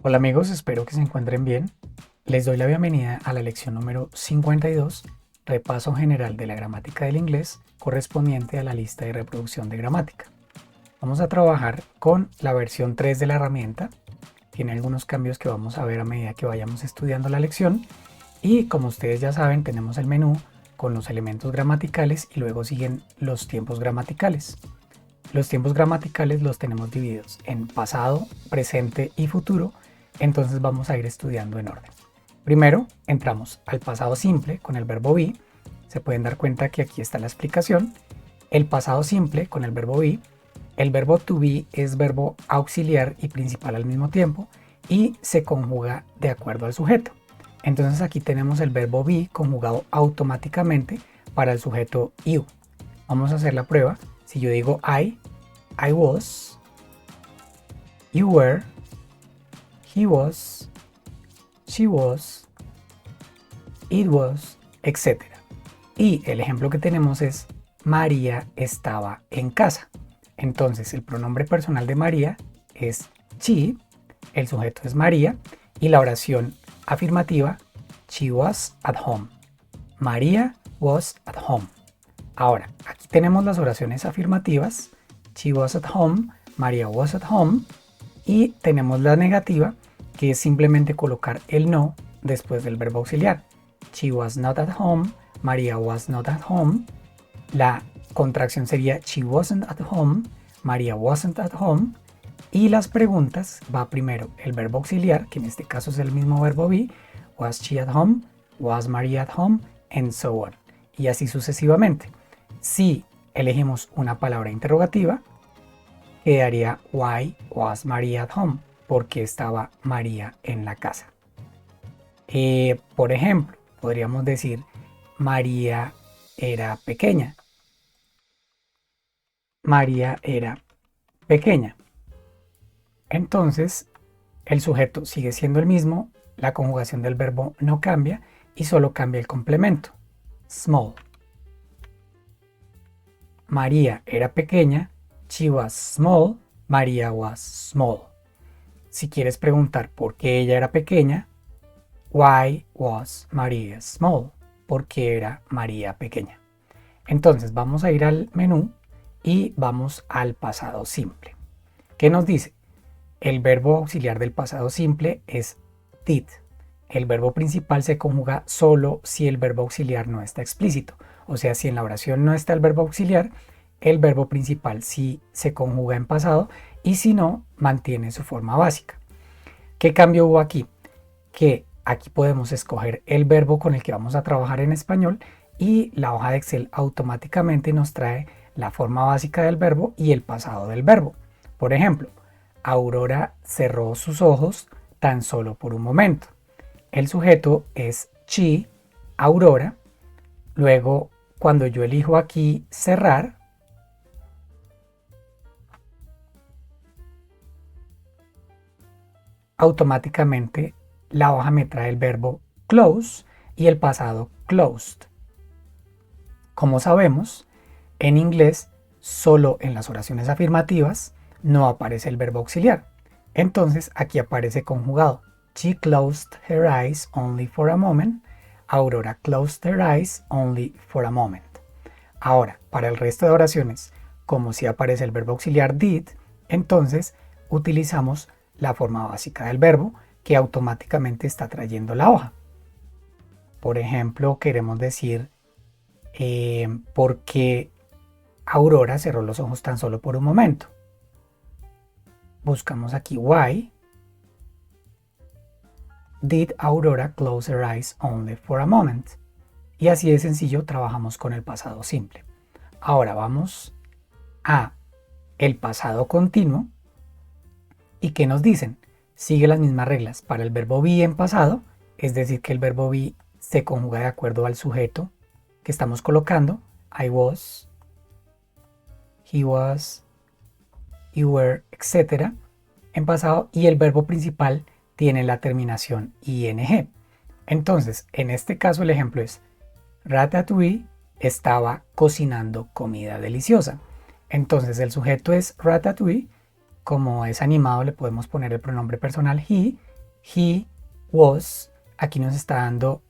Hola amigos, espero que se encuentren bien. Les doy la bienvenida a la lección número 52, repaso general de la gramática del inglés correspondiente a la lista de reproducción de gramática. Vamos a trabajar con la versión 3 de la herramienta. Tiene algunos cambios que vamos a ver a medida que vayamos estudiando la lección. Y como ustedes ya saben, tenemos el menú con los elementos gramaticales y luego siguen los tiempos gramaticales. Los tiempos gramaticales los tenemos divididos en pasado, presente y futuro, entonces vamos a ir estudiando en orden. Primero entramos al pasado simple con el verbo be. Se pueden dar cuenta que aquí está la explicación. El pasado simple con el verbo be. El verbo to be es verbo auxiliar y principal al mismo tiempo y se conjuga de acuerdo al sujeto. Entonces aquí tenemos el verbo be conjugado automáticamente para el sujeto you. Vamos a hacer la prueba. Si yo digo I was, you were, he was, she was, it was, etc. Y el ejemplo que tenemos es María estaba en casa. Entonces el pronombre personal de María es she, el sujeto es María y la oración afirmativa she was at home. María was at home. Ahora, aquí tenemos las oraciones afirmativas. She was at home, Maria was at home. Y tenemos la negativa, que es simplemente colocar el no después del verbo auxiliar. She was not at home, Maria was not at home. La contracción sería she wasn't at home, Maria wasn't at home. Y las preguntas va primero el verbo auxiliar, que en este caso es el mismo verbo be. Was she at home? Was Maria at home? And so on. Y así sucesivamente. Si elegimos una palabra interrogativa, quedaría why was Maria at home? Porque estaba María en la casa. Por ejemplo, podríamos decir María era pequeña. María era pequeña. Entonces, el sujeto sigue siendo el mismo, la conjugación del verbo no cambia y solo cambia el complemento. Small. María era pequeña, she was small, María was small. Si quieres preguntar por qué ella era pequeña, why was Maria small? ¿Por qué era María pequeña? Entonces vamos a ir al menú y vamos al pasado simple. ¿Qué nos dice? El verbo auxiliar del pasado simple es did. El verbo principal se conjuga solo si el verbo auxiliar no está explícito. O sea, si en la oración no está el verbo auxiliar, el verbo principal sí se conjuga en pasado y si no, mantiene su forma básica. ¿Qué cambio hubo aquí? Que aquí podemos escoger el verbo con el que vamos a trabajar en español y la hoja de Excel automáticamente nos trae la forma básica del verbo y el pasado del verbo. Por ejemplo, Aurora cerró sus ojos tan solo por un momento. El sujeto es she, Aurora. Luego, cuando yo elijo aquí cerrar, automáticamente la hoja me trae el verbo close y el pasado closed. Como sabemos, en inglés, solo en las oraciones afirmativas no aparece el verbo auxiliar. Entonces aquí aparece conjugado. She closed her eyes only for a moment. Aurora closed her eyes only for a moment. Ahora, para el resto de oraciones, como si aparece el verbo auxiliar did, entonces utilizamos la forma básica del verbo que automáticamente está trayendo la hoja. Por ejemplo, queremos decir ¿por qué Aurora cerró los ojos tan solo por un momento? Buscamos aquí why did Aurora close her eyes only for a moment. Y así de sencillo trabajamos con el pasado simple. Ahora vamos a el pasado continuo. ¿Y qué nos dicen? Sigue las mismas reglas para el verbo be en pasado, es decir que el verbo be se conjuga de acuerdo al sujeto que estamos colocando. I was, he was, you were, etc. en pasado, y el verbo principal tiene la terminación ing. Entonces, en este caso el ejemplo es Ratatouille estaba cocinando comida deliciosa. Entonces el sujeto es Ratatouille como es animado, le podemos poner el pronombre personal he was. Aquí nos está dando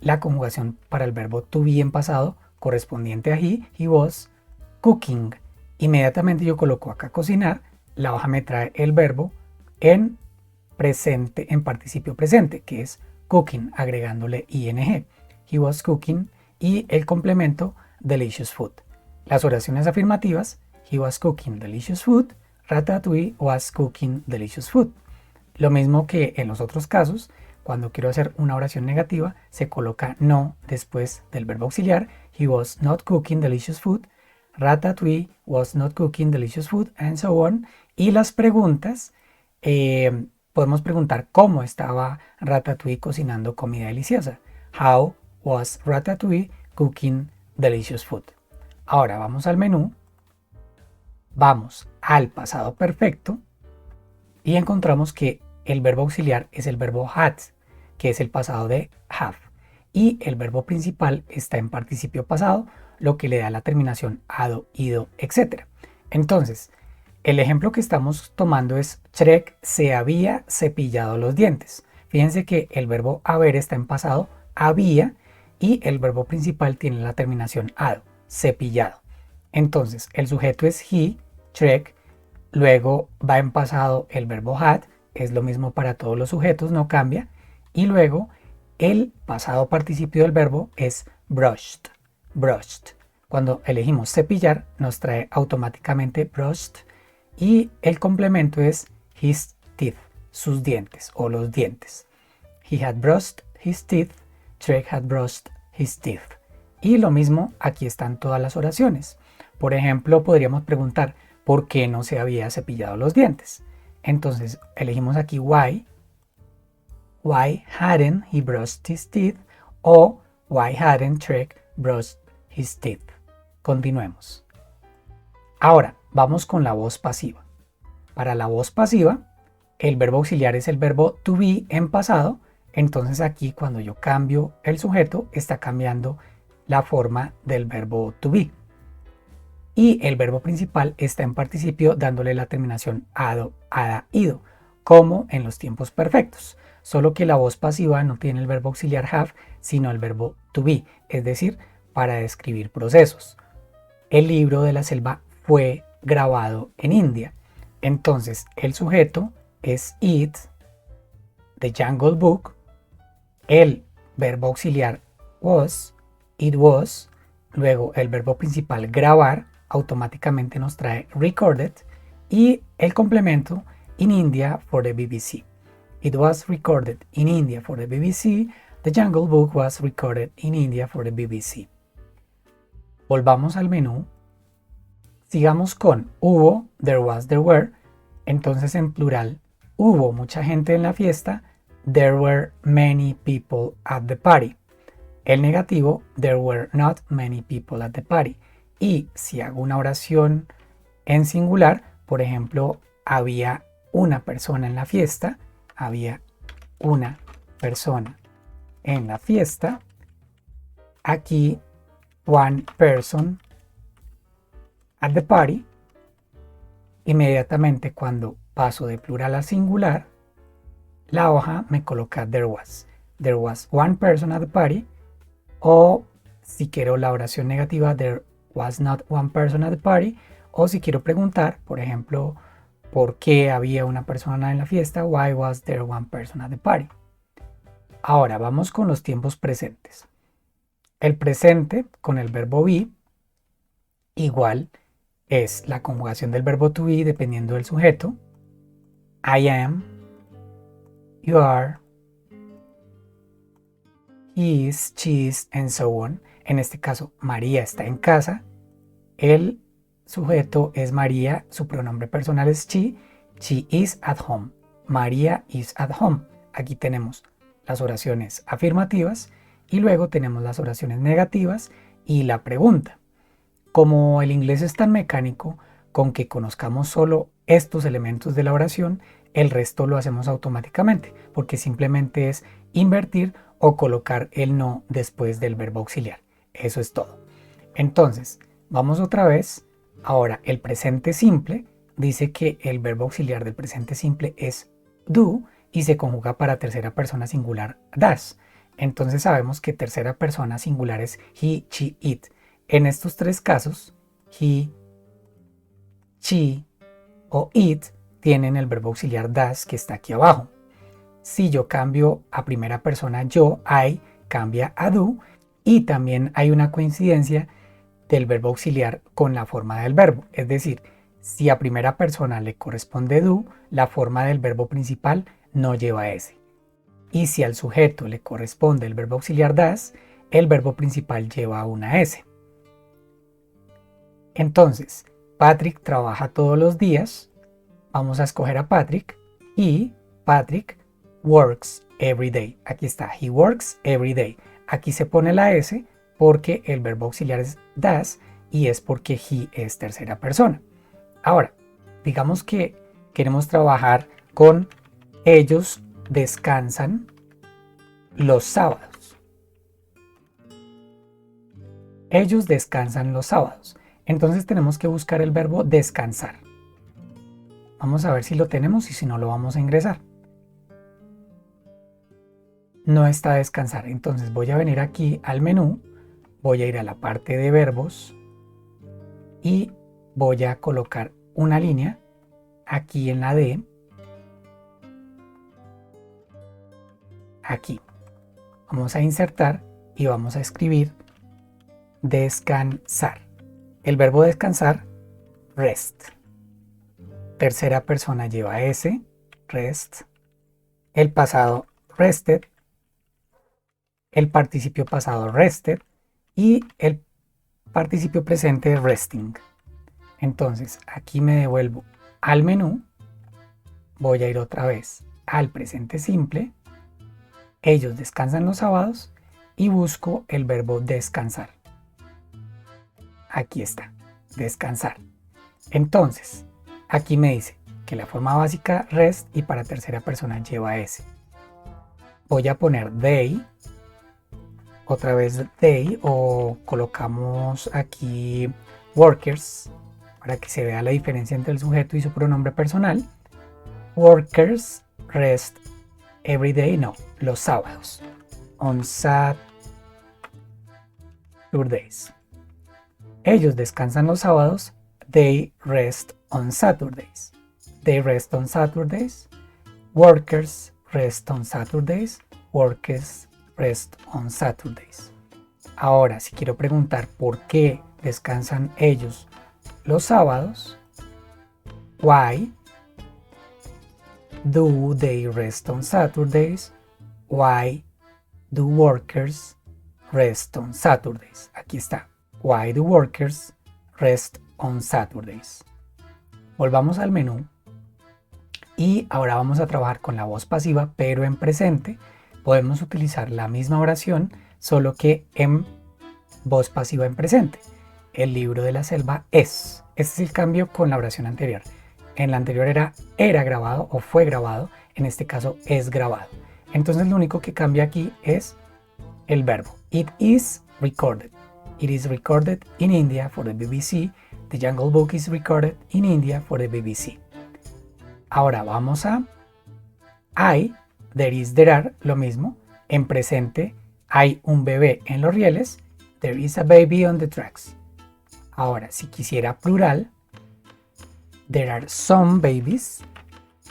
la conjugación para el verbo to be en pasado correspondiente a he was cooking. Inmediatamente yo coloco acá cocinar, la hoja me trae el verbo en presente, en participio presente, que es cooking, agregándole ing. He was cooking y el complemento delicious food. Las oraciones afirmativas: he was cooking delicious food, Ratatouille was cooking delicious food. Lo mismo que en los otros casos, cuando quiero hacer una oración negativa, se coloca no después del verbo auxiliar. He was not cooking delicious food, Ratatouille was not cooking delicious food, and so on. Y las preguntas, podemos preguntar cómo estaba Ratatouille cocinando comida deliciosa. How was Ratatouille cooking delicious food? Ahora vamos al menú, vamos al pasado perfecto y encontramos que el verbo auxiliar es el verbo had, que es el pasado de have, y el verbo principal está en participio pasado, lo que le da la terminación ado, ido, etc. Entonces, el ejemplo que estamos tomando es Shrek se había cepillado los dientes. Fíjense que el verbo haber está en pasado, había, y el verbo principal tiene la terminación ado, cepillado. Entonces, el sujeto es he, Shrek, luego va en pasado el verbo had, es lo mismo para todos los sujetos, no cambia, y luego el pasado participio del verbo es brushed, brushed. Cuando elegimos cepillar, nos trae automáticamente brushed, y el complemento es his teeth, sus dientes o los dientes. He had brushed his teeth, Shrek had brushed his teeth. Y lo mismo, aquí están todas las oraciones. Por ejemplo, podríamos preguntar por qué no se había cepillado los dientes. Entonces elegimos aquí why hadn't he brushed his teeth, o why hadn't Shrek brushed his teeth. Continuemos. Ahora vamos con la voz pasiva. Para la voz pasiva, el verbo auxiliar es el verbo to be en pasado. Entonces aquí cuando yo cambio el sujeto, está cambiando la forma del verbo to be. Y el verbo principal está en participio dándole la terminación ado, ada, ido, como en los tiempos perfectos. Solo que la voz pasiva no tiene el verbo auxiliar have, sino el verbo to be, es decir, para describir procesos. El libro de la selva fue grabado en India. Entonces el sujeto es it, the Jungle Book, el verbo auxiliar was, it was, luego el verbo principal grabar, automáticamente nos trae recorded, y el complemento in India for the BBC. It was recorded in India for the BBC. The Jungle Book was recorded in India for the BBC. Volvamos al menú. Sigamos con hubo, there was, there were. Entonces en plural, hubo mucha gente en la fiesta. There were many people at the party. El negativo, there were not many people at the party. Y si hago una oración en singular, por ejemplo, había una persona en la fiesta, había una persona en la fiesta, aquí one person at the party, inmediatamente cuando paso de plural a singular, la hoja me coloca there was one person at the party, o si quiero la oración negativa, there was not one person at the party, o si quiero preguntar, por ejemplo, ¿por qué había una persona en la fiesta? Why was there one person at the party? Ahora vamos con los tiempos presentes. El presente con el verbo be igual es la conjugación del verbo to be dependiendo del sujeto. I am, you are, he is, she is, and so on. En este caso, María está en casa. El sujeto es María, su pronombre personal es she. She is at home. María is at home. Aquí tenemos las oraciones afirmativas y luego tenemos las oraciones negativas y la pregunta. Como el inglés es tan mecánico, con que conozcamos solo estos elementos de la oración, el resto lo hacemos automáticamente, porque simplemente es invertir o colocar el no después del verbo auxiliar. Eso es todo. Entonces, vamos otra vez. Ahora, el presente simple dice que el verbo auxiliar del presente simple es do y se conjuga para tercera persona singular does. Entonces sabemos que tercera persona singular es he, she, it. En estos tres casos, he, she o it tienen el verbo auxiliar does que está aquí abajo. Si yo cambio a primera persona yo, I, cambia a do, y también hay una coincidencia del verbo auxiliar con la forma del verbo. Es decir, si a primera persona le corresponde do, la forma del verbo principal no lleva S. Y si al sujeto le corresponde el verbo auxiliar does, el verbo principal lleva una S. Entonces, Patrick trabaja todos los días. Vamos a escoger a Patrick y Patrick works every day. Aquí está, he works every day. Aquí se pone la S porque el verbo auxiliar es does y es porque he es tercera persona. Ahora, digamos que queremos trabajar con ellos descansan los sábados. Ellos descansan los sábados. Entonces tenemos que buscar el verbo descansar. Vamos a ver si lo tenemos y si no lo vamos a ingresar. No está descansar. Entonces voy a venir aquí al menú, voy a ir a la parte de verbos y voy a colocar una línea aquí en la D. Aquí. Vamos a insertar y vamos a escribir descansar. El verbo descansar, rest. Tercera persona lleva S, rest. El pasado, rested. El participio pasado, rested. Y el participio presente, resting. Entonces, aquí me devuelvo al menú. Voy a ir otra vez al presente simple. Ellos descansan los sábados y busco el verbo descansar. Aquí está, descansar. Entonces, aquí me dice que la forma básica rest y para tercera persona lleva S. Voy a poner they, otra vez they, o colocamos aquí workers para que se vea la diferencia entre el sujeto y su pronombre personal. Workers rest every day, no, los sábados. On Saturdays. Ellos descansan los sábados. They rest on Saturdays. They rest on Saturdays. Workers rest on Saturdays. Workers rest on Saturdays. Ahora, si quiero preguntar por qué descansan ellos los sábados, why do they rest on Saturdays? Why do workers rest on Saturdays? Aquí está. Why do workers rest on Saturdays? Volvamos al menú y ahora vamos a trabajar con la voz pasiva, pero en presente. Podemos utilizar la misma oración, solo que en voz pasiva en presente. El libro de la selva es. Este es el cambio con la oración anterior. En la anterior era grabado o fue grabado, en este caso es grabado. Entonces lo único que cambia aquí es el verbo. It is recorded. It is recorded in India for the BBC. The Jungle Book is recorded in India for the BBC. Ahora vamos a I, there is, there are, lo mismo. En presente hay un bebé en los rieles. There is a baby on the tracks. Ahora, si quisiera plural, there are some babies.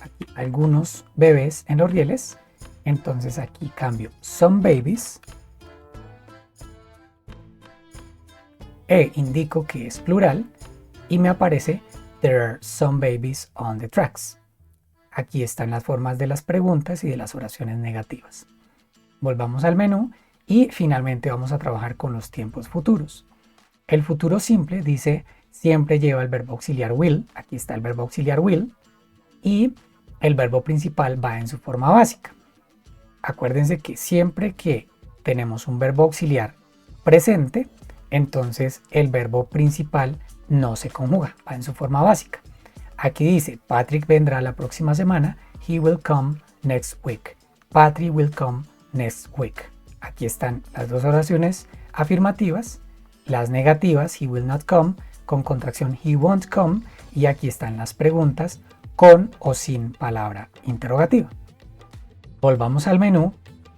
Aquí, algunos bebés en los rieles. Entonces aquí cambio some babies. E indico que es plural y me aparece there are some babies on the tracks. Aquí están las formas de las preguntas y de las oraciones negativas. Volvamos al menú y finalmente vamos a trabajar con los tiempos futuros. El futuro simple dice siempre lleva el verbo auxiliar will. Aquí está el verbo auxiliar will y el verbo principal va en su forma básica. Acuérdense que siempre que tenemos un verbo auxiliar presente, entonces el verbo principal no se conjuga, va en su forma básica. Aquí dice, Patrick vendrá la próxima semana. He will come next week. Patrick will come next week. Aquí están las dos oraciones afirmativas. Las negativas, he will not come, con contracción he won't come. y aquí están las preguntas con o sin palabra interrogativa. Volvamos al menú,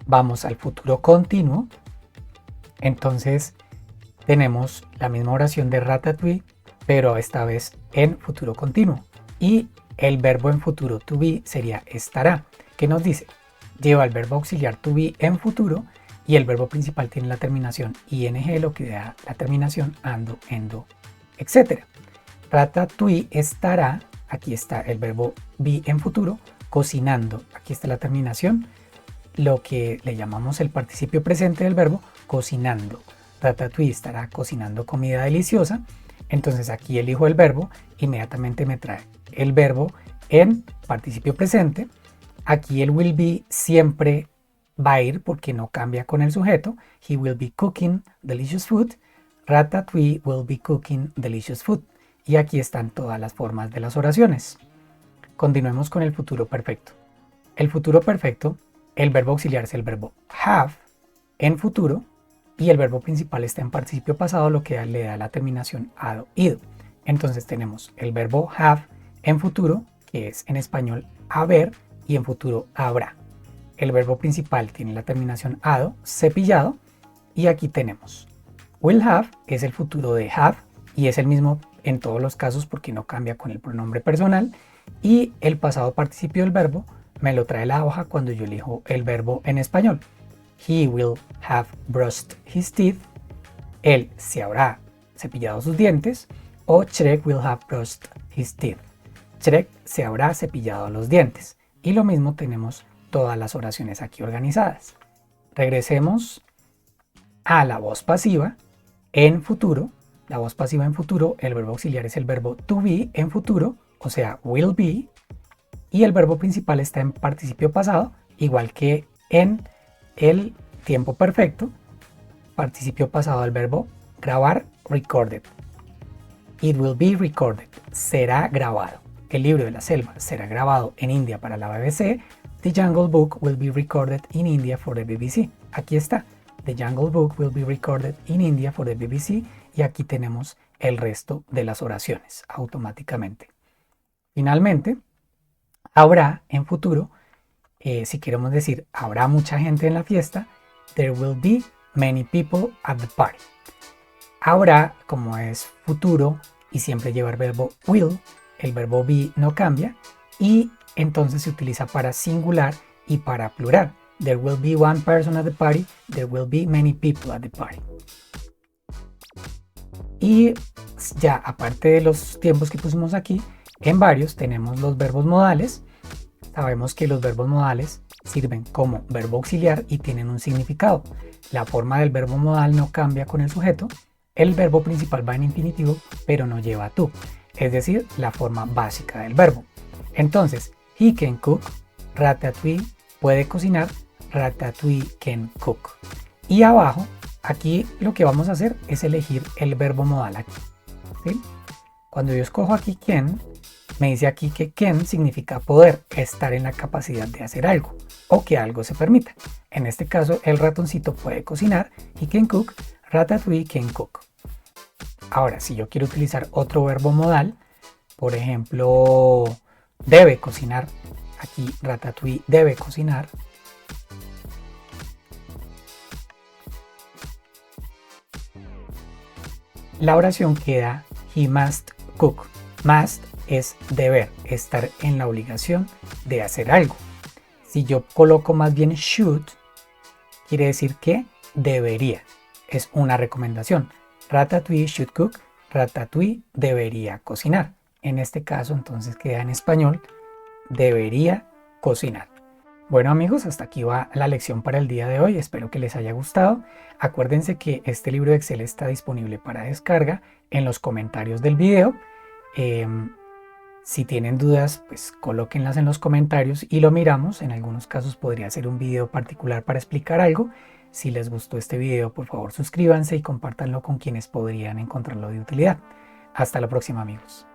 vamos al futuro continuo. Entonces tenemos la misma oración de ratatouille, pero esta vez en futuro continuo. Y el verbo en futuro to be sería estará, que nos dice, lleva el verbo auxiliar to be en futuro y el verbo principal tiene la terminación ing, lo que da la terminación ando, endo, etc. Ratatouille estará, aquí está el verbo be en futuro, cocinando, aquí está la terminación, lo que le llamamos el participio presente del verbo, cocinando. Ratatouille estará cocinando comida deliciosa. Entonces aquí elijo el verbo, inmediatamente me trae el verbo en participio presente. Aquí el will be siempre va a ir porque no cambia con el sujeto. He will be cooking delicious food. Ratatouille will be cooking delicious food. Y aquí están todas las formas de las oraciones. Continuemos con el futuro perfecto. El futuro perfecto, el verbo auxiliar es el verbo have en futuro y el verbo principal está en participio pasado, lo que le da la terminación ado, ido. Entonces tenemos el verbo have en futuro, que es en español haber, y en futuro habrá. El verbo principal tiene la terminación ado, cepillado, y aquí tenemos will have, es el futuro de have, y es el mismo en todos los casos porque no cambia con el pronombre personal, y el pasado participio del verbo me lo trae la hoja cuando yo elijo el verbo en español. He will have brushed his teeth. Él se habrá cepillado sus dientes. O Shrek will have brushed his teeth. Shrek se habrá cepillado los dientes. Y lo mismo tenemos todas las oraciones aquí organizadas. Regresemos a la voz pasiva en futuro. La voz pasiva en futuro, el verbo auxiliar es el verbo to be en futuro, o sea, will be. Y el verbo principal está en participio pasado, igual que en el tiempo perfecto, participio pasado del verbo grabar, recorded. It will be recorded, será grabado. El libro de la selva será grabado en India para la BBC. The Jungle Book will be recorded in India for the BBC. Aquí está. The Jungle Book will be recorded in India for the BBC. Y aquí tenemos el resto de las oraciones automáticamente. Finalmente, habrá en futuro, si queremos decir habrá mucha gente en la fiesta, there will be many people at the party. Habrá, como es futuro y siempre lleva el verbo will, el verbo be no cambia y entonces se utiliza para singular y para plural. There will be one person at the party, there will be many people at the party. Y ya aparte de los tiempos que pusimos aquí, en varios tenemos los verbos modales. Sabemos que los verbos modales sirven como verbo auxiliar y tienen un significado. La forma del verbo modal no cambia con el sujeto. El verbo principal va en infinitivo, pero no lleva to, es decir, la forma básica del verbo. Entonces, he can cook, ratatouille puede cocinar, ratatouille can cook. Y abajo, aquí lo que vamos a hacer es elegir el verbo modal aquí. ¿Sí? Cuando yo escojo aquí can, me dice aquí que can significa poder, estar en la capacidad de hacer algo o que algo se permita. En este caso, el ratoncito puede cocinar, he can cook, ratatouille can cook. Ahora, si yo quiero utilizar otro verbo modal, por ejemplo, debe cocinar, aquí ratatouille debe cocinar. La oración queda he must cook. Must es deber, estar en la obligación de hacer algo. Si yo coloco más bien should, quiere decir que debería. Es una recomendación. Ratatouille should cook. Ratatouille debería cocinar. En este caso entonces queda en español debería cocinar. Bueno amigos, hasta aquí va la lección para el día de hoy. Espero que les haya gustado. Acuérdense que este libro de Excel está disponible para descarga en los comentarios del video. Si tienen dudas, pues colóquenlas en los comentarios y lo miramos. En algunos casos podría ser un video particular para explicar algo. Si les gustó este video, por favor suscríbanse y compártanlo con quienes podrían encontrarlo de utilidad. Hasta la próxima amigos.